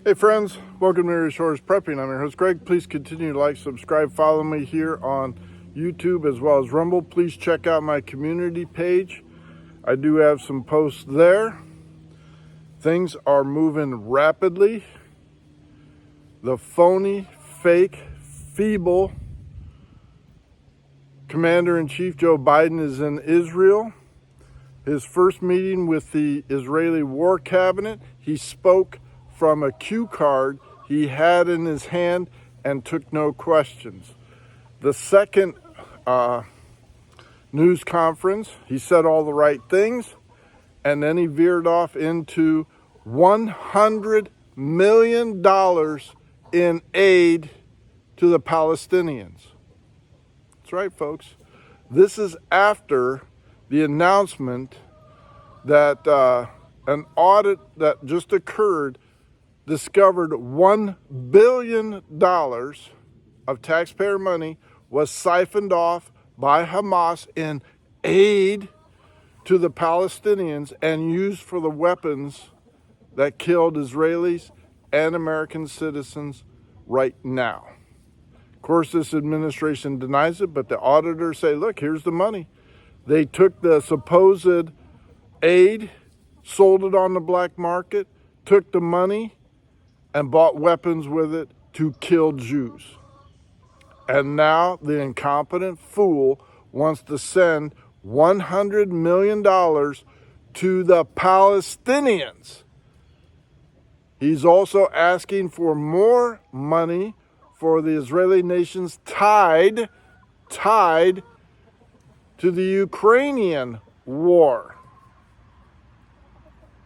Hey friends, welcome to Mary Shores Prepping. I'm your host Greg. Please continue to like, subscribe, follow me here on YouTube as well as Rumble. Please check out my community page. I do have some posts there. Things are moving rapidly. The phony, fake, feeble Commander-in-Chief Joe Biden is in Israel. His first meeting with the Israeli War Cabinet, he spoke from a cue card he had in his hand and took no questions. The second news conference, he said all the right things, and then he veered off into $100 million in aid to the Palestinians. That's right, folks. This is after the announcement that an audit that just occurred discovered $1 billion of taxpayer money was siphoned off by Hamas in aid to the Palestinians and used for the weapons that killed Israelis and American citizens right now. Of course, this administration denies it, but the auditors say, look, here's the money. They took the supposed aid, sold it on the black market, took the money, and bought weapons with it to kill Jews. And now the incompetent fool wants to send $100 million to the Palestinians. He's also asking for more money for the Israeli nations tied to the Ukrainian war.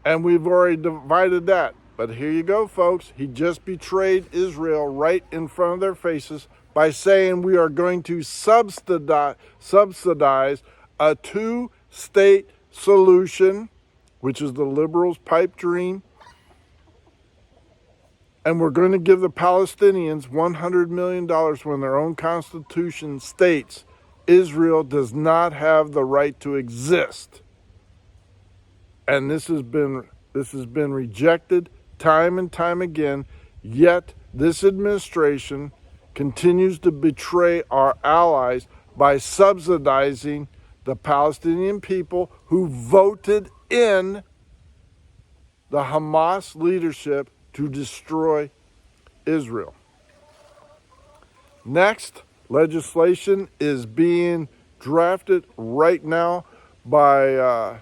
And we've already divided that. But here you go, folks. He just betrayed Israel right in front of their faces by saying we are going to subsidize a two-state solution, which is the liberals' pipe dream. And we're going to give the Palestinians $100 million when their own constitution states Israel does not have the right to exist. And this has been rejected time and time again, yet this administration continues to betray our allies by subsidizing the Palestinian people who voted in the Hamas leadership to destroy Israel. Next, legislation is being drafted right now by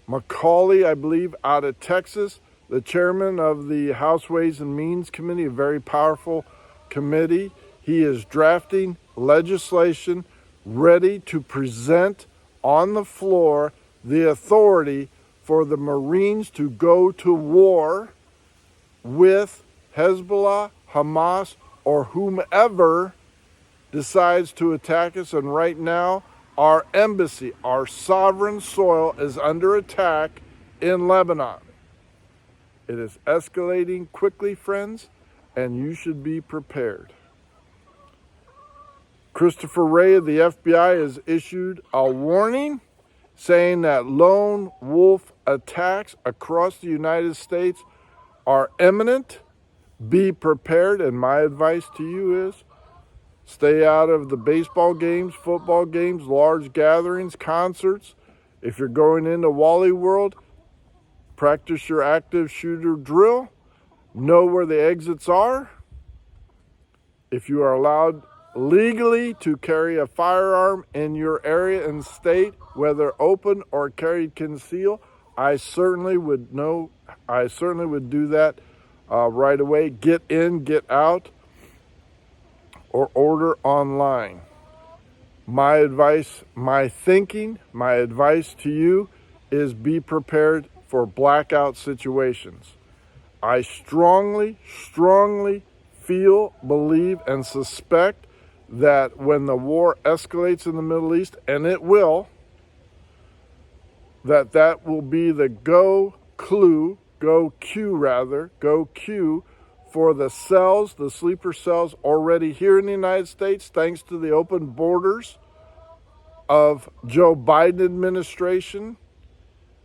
Macaulay, I believe, out of Texas, the chairman of the House Ways and Means Committee, a very powerful committee. He is drafting legislation ready to present on the floor the authority for the Marines to go to war with Hezbollah, Hamas, or whomever decides to attack us. And right now, our embassy, our sovereign soil, is under attack in Lebanon. It is escalating quickly, friends, and you should be prepared. Christopher Wray of the FBI has issued a warning saying that lone wolf attacks across the United States are imminent. Be prepared, and my advice to you is stay out of the baseball games, football games, large gatherings, concerts. If you're going into Wally World, practice your active shooter drill. Know where the exits are. If you are allowed legally to carry a firearm in your area and state, whether open or carried concealed, I certainly would do that right away. Get in, get out, or order online. My advice to you is be prepared for blackout situations. I strongly feel, believe, and suspect that when the war escalates in the Middle East, and it will, that will be the go cue for the cells, the sleeper cells already here in the United States, thanks to the open borders of Joe Biden administration.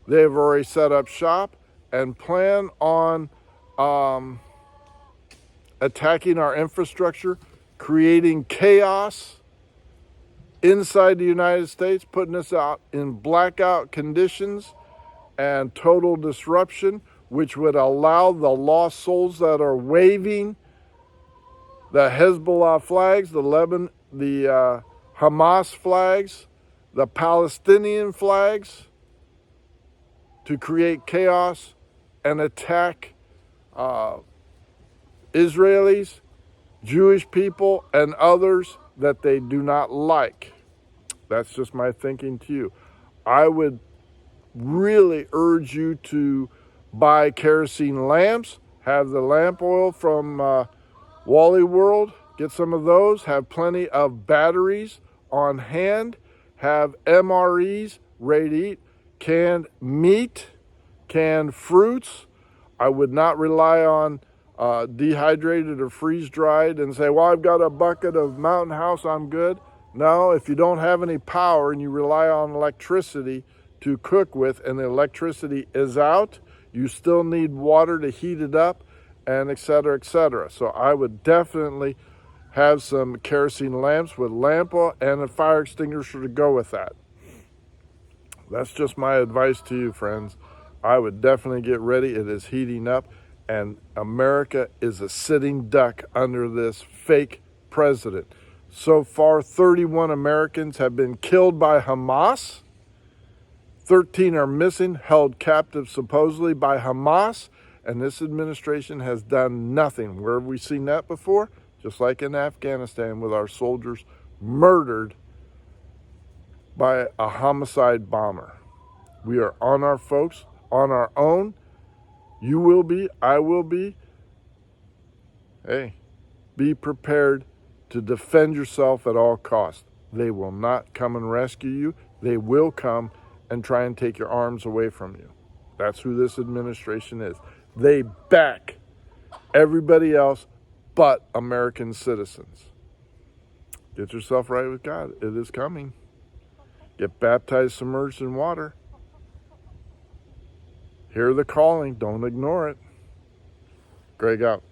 They've already set up shop and plan on attacking our infrastructure, creating chaos inside the United States, putting us out in blackout conditions and total disruption, which would allow the lost souls that are waving the Hezbollah flags, the Hamas flags, the Palestinian flags, to create chaos and attack Israelis, Jewish people, and others that they do not like. That's just my thinking to you. I would really urge you to buy kerosene lamps, have the lamp oil from Wally World, get some of those, have plenty of batteries on hand, have MREs ready to eat, canned meat, canned fruits. I would not rely on dehydrated or freeze-dried and say, well, I've got a bucket of Mountain House, I'm good. No, if you don't have any power and you rely on electricity to cook with and the electricity is out, you still need water to heat it up, and et cetera, et cetera. So I would definitely have some kerosene lamps with lamp oil and a fire extinguisher to go with that. That's just my advice to you, friends. I would definitely get ready. It is heating up, and America is a sitting duck under this fake president. So far, 31 Americans have been killed by Hamas. 13 are missing, held captive supposedly by Hamas, and this administration has done nothing. Where have we seen that before? Just like in Afghanistan with our soldiers murdered by a homicide bomber. We are on our folks, on our own. You will be, I will be. Hey, be prepared to defend yourself at all costs. They will not come and rescue you. They will come and try and take your arms away from you. That's who this administration is. They back everybody else but American citizens. Get yourself right with God. It is coming. Get baptized, submerged in water. Hear the calling. Don't ignore it. Greg out.